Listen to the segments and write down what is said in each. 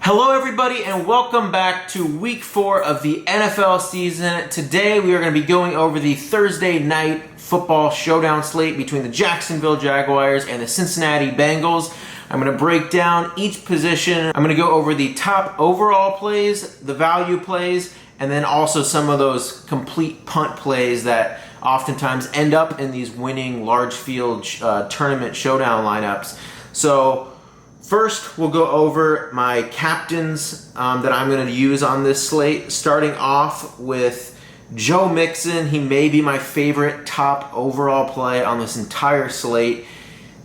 Hello everybody and welcome back to week 4 of the NFL season. Today we are going to be going over the Thursday night football showdown slate between the Jacksonville Jaguars and the Cincinnati Bengals. I'm going to break down each position. I'm going to go over the top overall plays, the value plays, and then also some of those complete punt plays that oftentimes end up in these winning large field tournament showdown lineups. So first, we'll go over my captains that I'm going to use on this slate, starting off with Joe Mixon. He may be my favorite top overall play on this entire slate.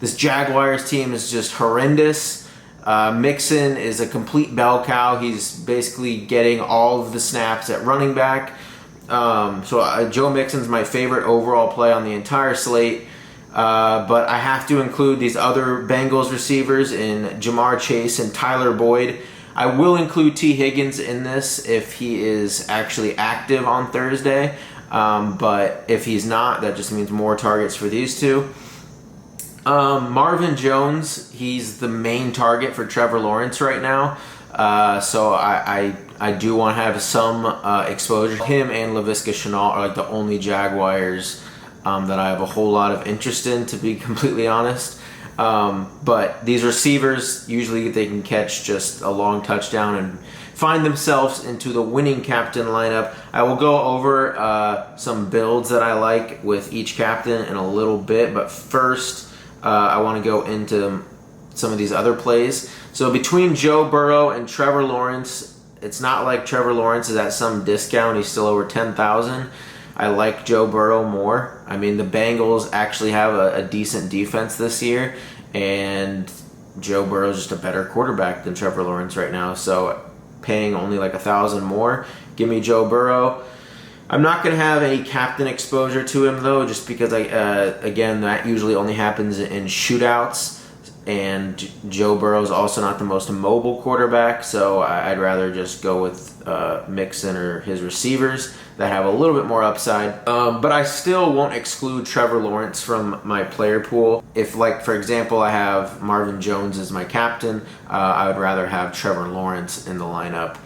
This Jaguars team is just horrendous. Mixon is a complete bell cow. He's basically getting all of the snaps at running back. Joe Mixon's my favorite overall play on the entire slate. But I have to include these other Bengals receivers in Jamar Chase and Tyler Boyd. I will include T. Higgins in this if he is actually active on Thursday. But if he's not, that just means more targets for these two. Marvin Jones, he's the main target for Trevor Lawrence right now. So I do want to have some exposure. Him and Laviska Shenault are like the only Jaguars that I have a whole lot of interest in, to be completely honest. But these receivers, usually they can catch just a long touchdown and find themselves into the winning captain lineup. I will go over some builds that I like with each captain in a little bit, but first I want to go into some of these other plays. So between Joe Burrow and Trevor Lawrence, it's not like Trevor Lawrence is at some discount. He's still over 10,000. I like Joe Burrow more. I mean, the Bengals actually have a decent defense this year, and Joe Burrow is just a better quarterback than Trevor Lawrence right now. So paying only like 1,000 more, give me Joe Burrow. I'm not going to have any captain exposure to him, though, just because, again, that usually only happens in shootouts. And Joe Burrow is also not the most mobile quarterback, so I'd rather just go with Mixon or his receivers that have a little bit more upside. But I still won't exclude Trevor Lawrence from my player pool. If, like, for example, I have Marvin Jones as my captain, I would rather have Trevor Lawrence in the lineup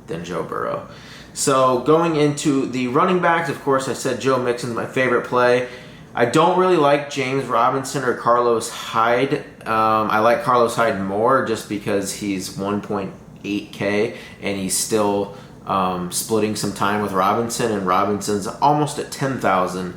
than Joe Burrow. So going into the running backs, of course, I said Joe Mixon is my favorite play. I don't really like James Robinson or Carlos Hyde. I like Carlos Hyde more just because he's 1.8K and he's still splitting some time with Robinson, and Robinson's almost at 10,000.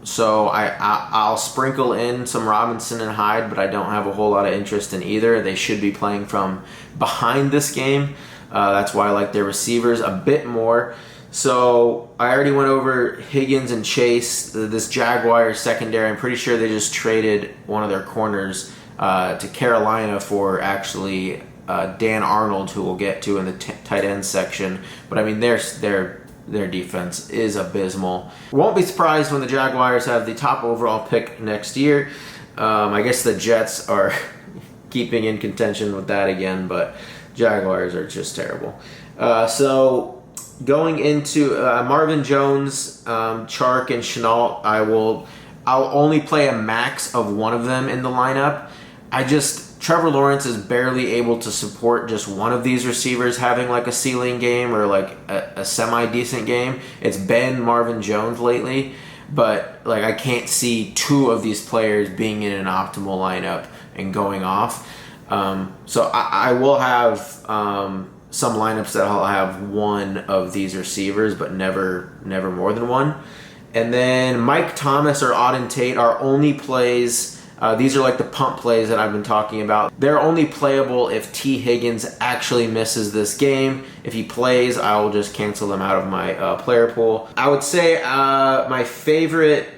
So I'll sprinkle in some Robinson and Hyde, but I don't have a whole lot of interest in either. They should be playing from behind this game. That's why I like their receivers a bit more. So I already went over Higgins and Chase, this Jaguars secondary. I'm pretty sure they just traded one of their corners to Carolina for actually Dan Arnold, who we'll get to in the tight end section. But I mean, their defense is abysmal. Won't be surprised when the Jaguars have the top overall pick next year. I guess the Jets are keeping in contention with that again, but Jaguars are just terrible. So going into Marvin Jones, Chark, and Shenault, I'll only play a max of one of them in the lineup. Trevor Lawrence is barely able to support just one of these receivers having like a ceiling game or like a semi-decent game. It's been Marvin Jones lately, but like I can't see two of these players being in an optimal lineup and going off. So I will have some lineups that I'll have one of these receivers, but never more than one. And then Mike Thomas or Auden Tate are only plays. These are like the pump plays that I've been talking about. They're only playable if T. Higgins actually misses this game. If he plays, I will just cancel them out of my player pool. I would say my favorite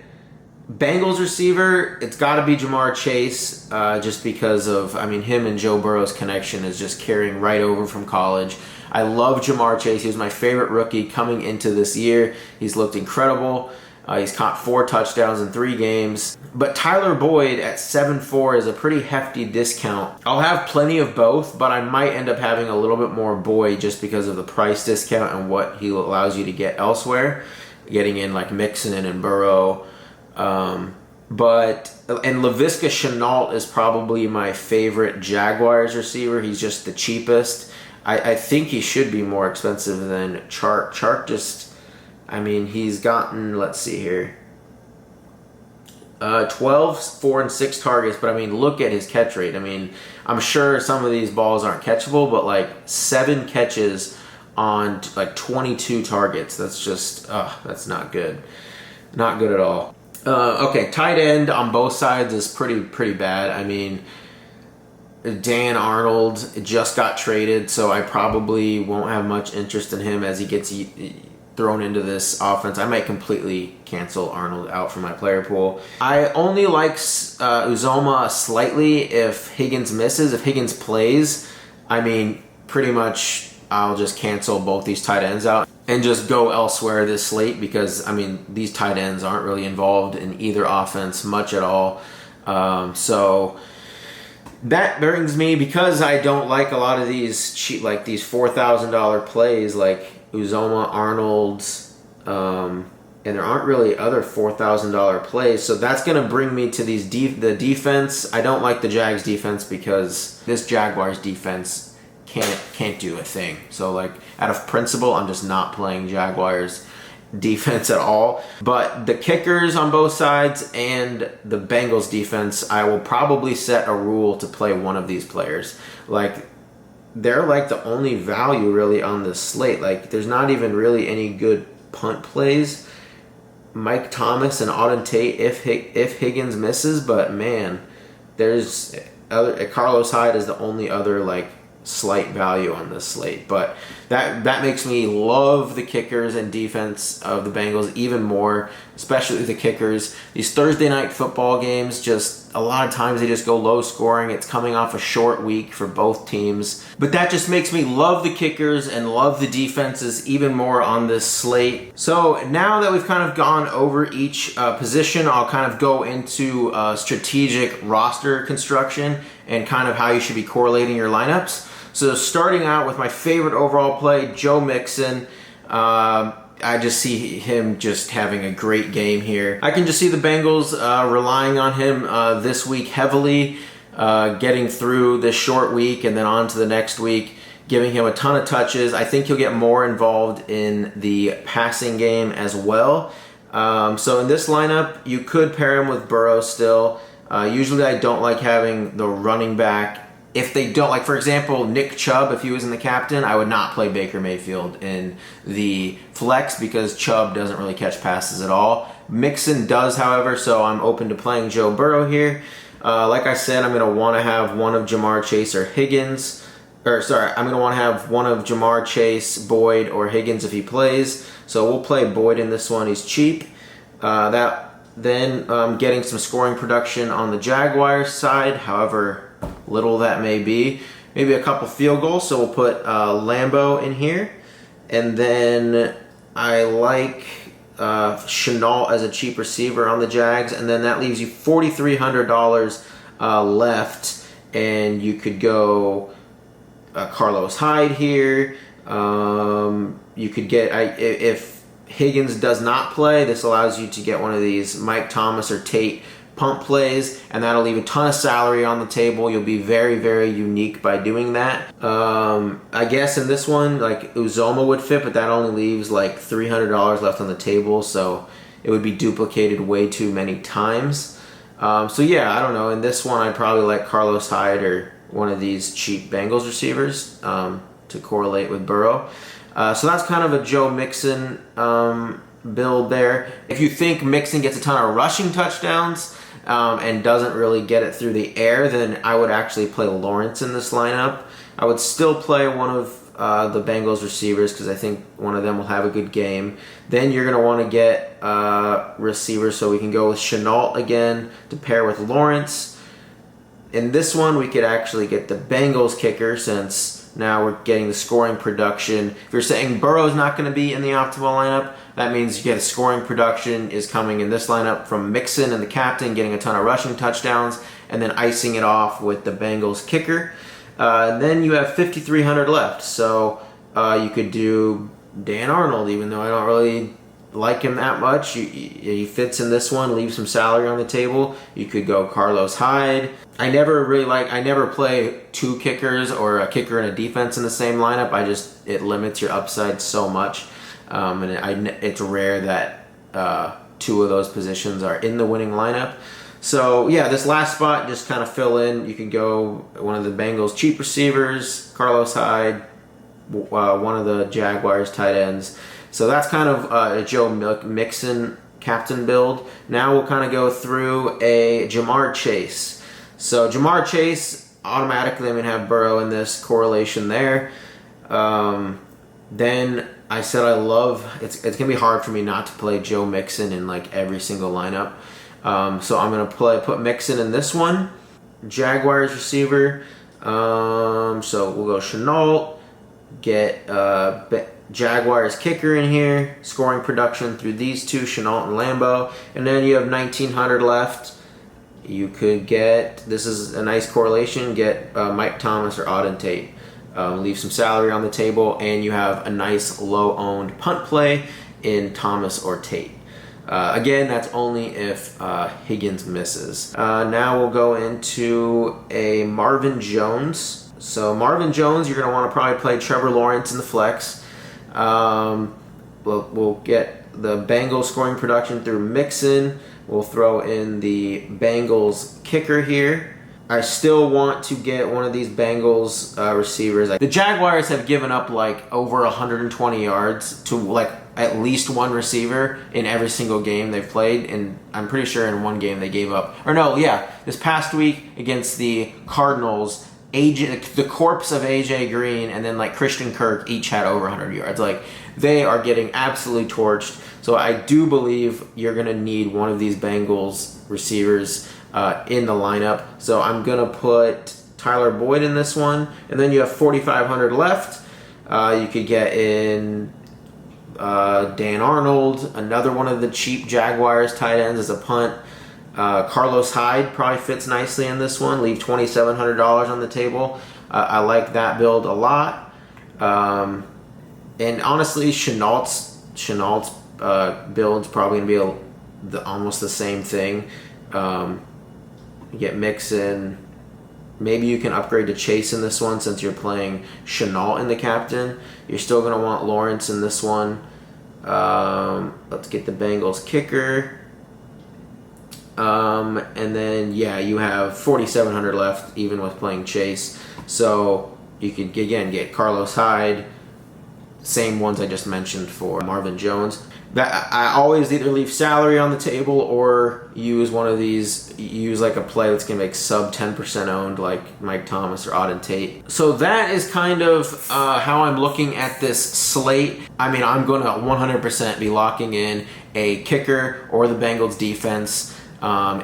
Bengals receiver, it's got to be Jamar Chase, just because of, him and Joe Burrow's connection is just carrying right over from college. I love Jamar Chase. He was my favorite rookie coming into this year. He's looked incredible. He's caught 4 touchdowns in 3 games. But Tyler Boyd at 7.4 is a pretty hefty discount. I'll have plenty of both, but I might end up having a little bit more Boyd just because of the price discount and what he allows you to get elsewhere. Getting in like Mixon and Burrow, And Laviska Shenault is probably my favorite Jaguars receiver. He's just the cheapest. I think he should be more expensive than Chark. Chark just, I mean, he's gotten, let's see here, 12, 4, and 6 targets, but I mean, look at his catch rate. I mean, I'm sure some of these balls aren't catchable, but like 7 catches on like 22 targets. That's just, that's not good. Not good at all. Okay, tight end on both sides is pretty bad. I mean, Dan Arnold just got traded, so I probably won't have much interest in him as he gets thrown into this offense. I might completely cancel Arnold out from my player pool. I only like Uzomah slightly if Higgins misses. If Higgins plays, I mean, pretty much I'll just cancel both these tight ends out and just go elsewhere this slate because, I mean, these tight ends aren't really involved in either offense much at all. So that brings me, because I don't like a lot of these cheap, like these $4,000 plays like Uzomah, Arnold, and there aren't really other $4,000 plays. So that's going to bring me to these the defense. I don't like the Jags defense because this Jaguars defense can't do a thing. So like out of principle, I'm just not playing Jaguars defense at all. But the kickers on both sides and the Bengals defense, I will probably set a rule to play one of these players. Like, they're like the only value really on this slate. Like, there's not even really any good punt plays. Mike Thomas and Auden Tate if Higgins misses, but man, there's Carlos Hyde is the only other like slight value on this slate. But that makes me love the kickers and defense of the Bengals even more, especially the kickers. These Thursday night football games, just a lot of times they just go low scoring. It's coming off a short week for both teams. But that just makes me love the kickers and love the defenses even more on this slate. So now that we've kind of gone over each position, I'll kind of go into strategic roster construction and kind of how you should be correlating your lineups. So starting out with my favorite overall play, Joe Mixon. I just see him just having a great game here. I can just see the Bengals relying on him this week heavily, getting through this short week and then on to the next week, giving him a ton of touches. I think he'll get more involved in the passing game as well. So in this lineup, you could pair him with Burrow still. Usually I don't like having the running back. If they don't, like for example, Nick Chubb, if he was in the captain, I would not play Baker Mayfield in the flex because Chubb doesn't really catch passes at all. Mixon does, however, so I'm open to playing Joe Burrow here. Like I said, I'm going to want to have one of Jamar Chase or Higgins. I'm going to want to have one of Jamar Chase, Boyd, or Higgins if he plays. So we'll play Boyd in this one. He's cheap. Then getting some scoring production on the Jaguars side, however little that may be. Maybe a couple field goals, so we'll put Lambeau in here. And then I like Shenault as a cheap receiver on the Jags, and then that leaves you $4,300 left, and you could go Carlos Hyde here. You could get, if Higgins does not play, this allows you to get one of these Mike Thomas or Tate pump plays, and that'll leave a ton of salary on the table. You'll be very, very unique by doing that. I guess in this one, like Uzomah would fit, but that only leaves like $300 left on the table, so it would be duplicated way too many times. So yeah, I don't know. In this one, I'd probably like Carlos Hyde or one of these cheap Bengals receivers to correlate with Burrow. So that's kind of a Joe Mixon build there. If you think Mixon gets a ton of rushing touchdowns and doesn't really get it through the air, then I would actually play Lawrence in this lineup. I would still play one of the Bengals receivers because I think one of them will have a good game. Then you're going to want to get receivers, so we can go with Shenault again to pair with Lawrence. In this one, we could actually get the Bengals kicker since now we're getting the scoring production. If you're saying Burrow's not going to be in the optimal lineup, that means you get a scoring production is coming in this lineup from Mixon and the captain, getting a ton of rushing touchdowns, and then icing it off with the Bengals kicker. Then you have $5,300 left, so you could do Dan Arnold, even though I don't really like him that much, he fits in this one, leave some salary on the table. You could go Carlos Hyde. I never play two kickers or a kicker and a defense in the same lineup. It limits your upside so much. It's rare that two of those positions are in the winning lineup. So yeah, this last spot, just kind of fill in. You can go one of the Bengals cheap receivers, Carlos Hyde, one of the Jaguars tight ends. So that's kind of a Joe Mixon captain build. Now we'll kind of go through a Jamar Chase. So Jamar Chase, automatically I'm going to have Burrow in this correlation there. Then I said it's going to be hard for me not to play Joe Mixon in like every single lineup. So I'm going to put Mixon in this one. Jaguars receiver. So we'll go Chenault. Get Jaguars kicker in here. Scoring production through these two, Chenault and Lambeau. And then you have 1,900 left. You could get, this is a nice correlation, get Mike Thomas or Auden Tate. Leave some salary on the table, and you have a nice low-owned punt play in Thomas or Tate. Again, that's only if Higgins misses. Now we'll go into a Marvin Jones. So Marvin Jones, you're going to want to probably play Trevor Lawrence in the flex. We'll get the Bengals scoring production through Mixon. We'll throw in the Bengals kicker here. I still want to get one of these Bengals receivers. The Jaguars have given up like over 120 yards to like at least one receiver in every single game they've played, and I'm pretty sure in one game they gave up, this past week against the Cardinals, the corpse of AJ Green and then like Christian Kirk each had over 100 yards. Like, they are getting absolutely torched. So I do believe you're going to need one of these Bengals receivers in the lineup. So I'm going to put Tyler Boyd in this one. And then you have 4,500 left. You could get in Dan Arnold, another one of the cheap Jaguars tight ends as a punt. Carlos Hyde probably fits nicely in this one. Leave $2,700 on the table. I like that build a lot. And honestly, Chenault's build's probably going to be almost the same thing. You get Mixon. Maybe you can upgrade to Chase in this one since you're playing Chenault in the captain. You're still going to want Lawrence in this one. Let's get the Bengals kicker. And then, you have 4,700 left even with playing Chase. So you could, again, get Carlos Hyde. Same ones I just mentioned for Marvin Jones. I always either leave salary on the table or use one of these, use like a play that's going to make sub 10% owned like Mike Thomas or Auden Tate. So that is kind of how I'm looking at this slate. I mean, I'm going to 100% be locking in a kicker or the Bengals defense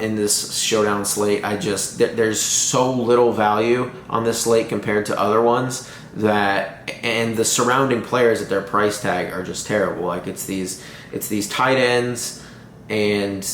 in this showdown slate. There's so little value on this slate compared to other ones and the surrounding players at their price tag are just terrible. Like, it's these tight ends, and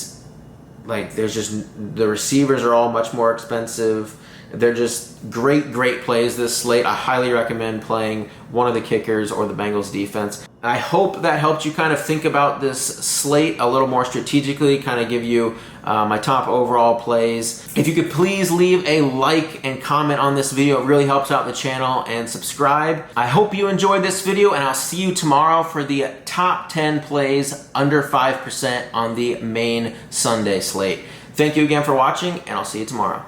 like the receivers are all much more expensive. They're just great plays this slate. I highly recommend playing one of the kickers or the Bengals defense. I hope that helped you kind of think about this slate a little more strategically, kind of give you my top overall plays. If you could please leave a like and comment on this video, it really helps out the channel, and subscribe. I hope you enjoyed this video, and I'll see you tomorrow for the top 10 plays under 5% on the main Sunday slate. Thank you again for watching, and I'll see you tomorrow.